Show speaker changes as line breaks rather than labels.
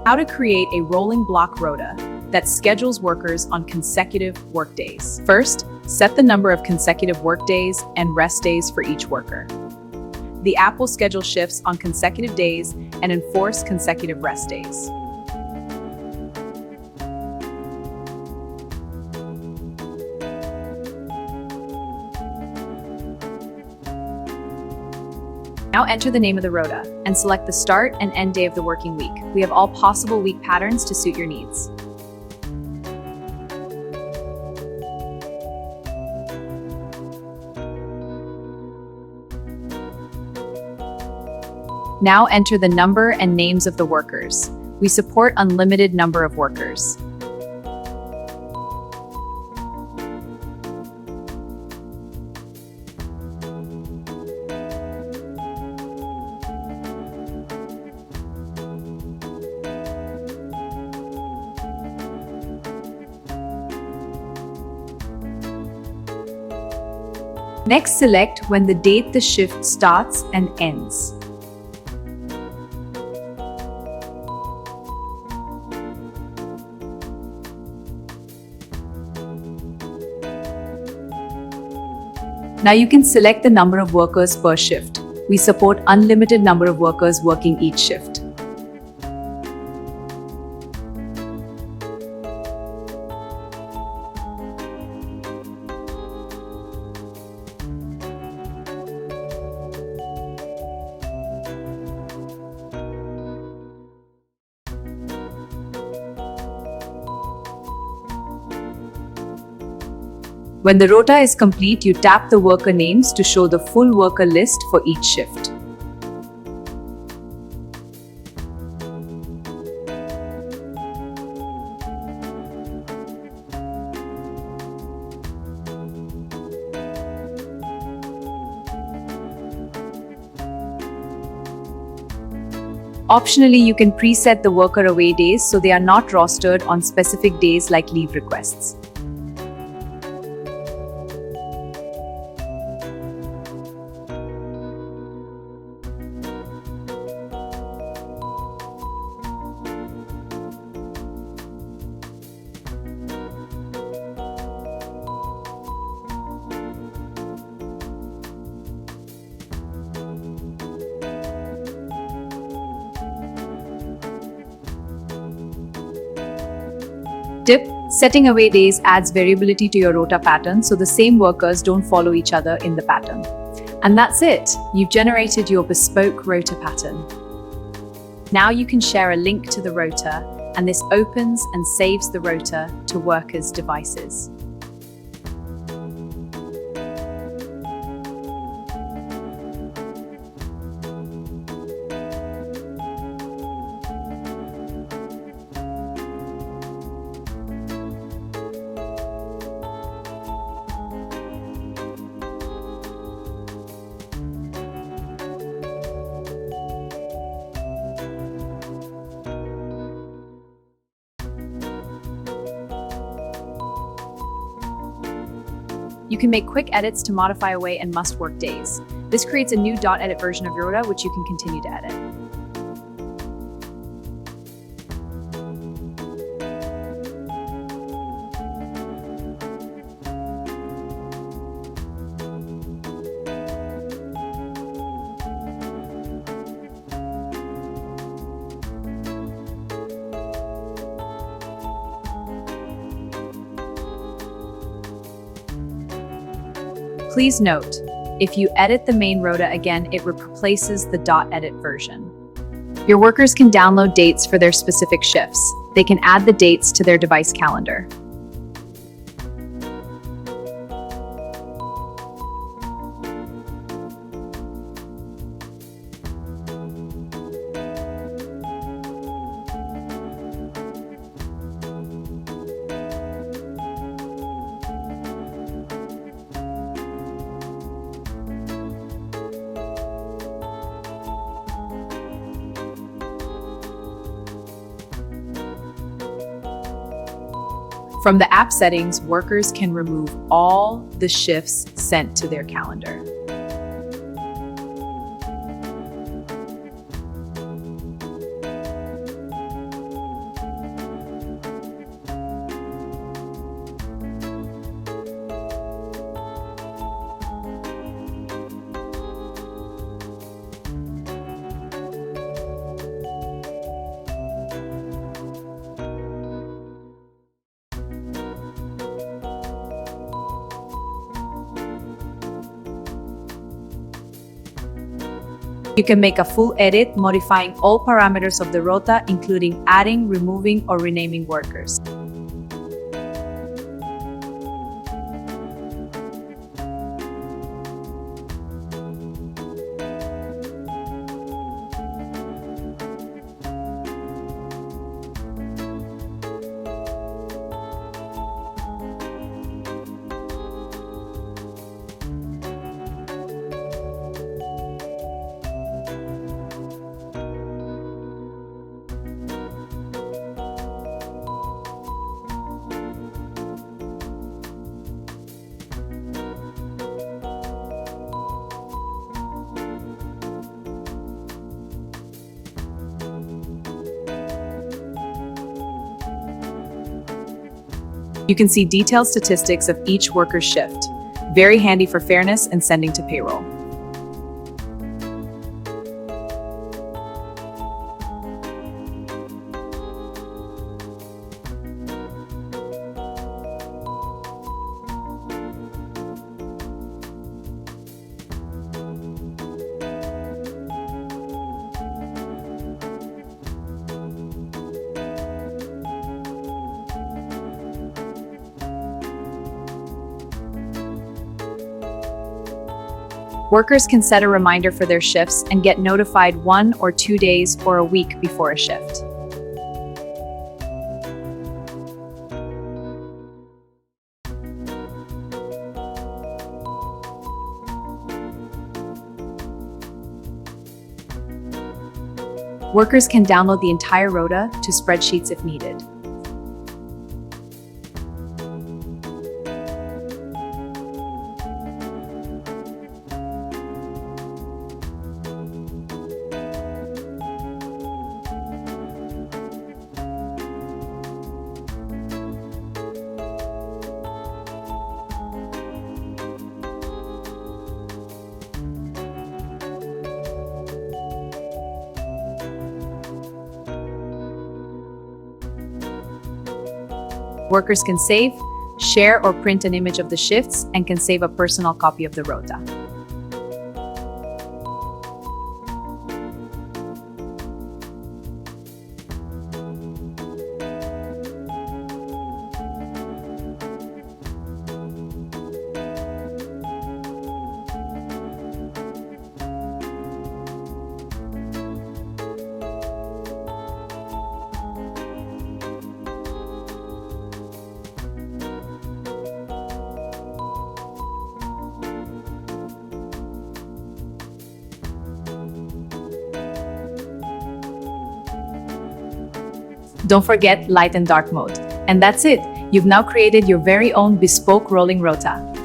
How to create a rolling block rota that schedules workers on consecutive workdays. First, set the number of consecutive workdays and rest days for each worker. The app will schedule shifts on consecutive days and enforce consecutive rest days. Now enter the name of the rota and select the start and end day of the working week. We have all possible week patterns to suit your needs. Now enter the number and names of the workers. We support unlimited number of workers. Next, select when the date the shift starts and ends. Now you can select the number of workers per shift. We support unlimited number of workers working each shift. When the rota is complete, you tap the worker names to show the full worker list for each shift. Optionally, you can preset the worker away days so they are not rostered on specific days like leave requests. Tip: setting away days adds variability to your rota pattern so the same workers don't follow each other in the pattern. And that's it! You've generated your bespoke rota pattern. Now you can share a link to the rota, and this opens and saves the rota to workers' devices. You can make quick edits to modify away and must-work days. This creates a new .edit version of your rota, which you can continue to edit. Please note, if you edit the main rota again, it replaces the .edit version. Your workers can download dates for their specific shifts. They can add the dates to their device calendar. From the app settings, workers can remove all the shifts sent to their calendar. You can make a full edit, modifying all parameters of the rota, including adding, removing, or renaming workers. You can see detailed statistics of each worker's shift. Very handy for fairness and sending to payroll. Workers can set a reminder for their shifts and get notified 1 or 2 days or a week before a shift. Workers can download the entire rota to spreadsheets if needed. Workers can save, share, or print an image of the shifts and can save a personal copy of the rota. Don't forget light and dark mode. And that's it. You've now created your very own bespoke rolling rota.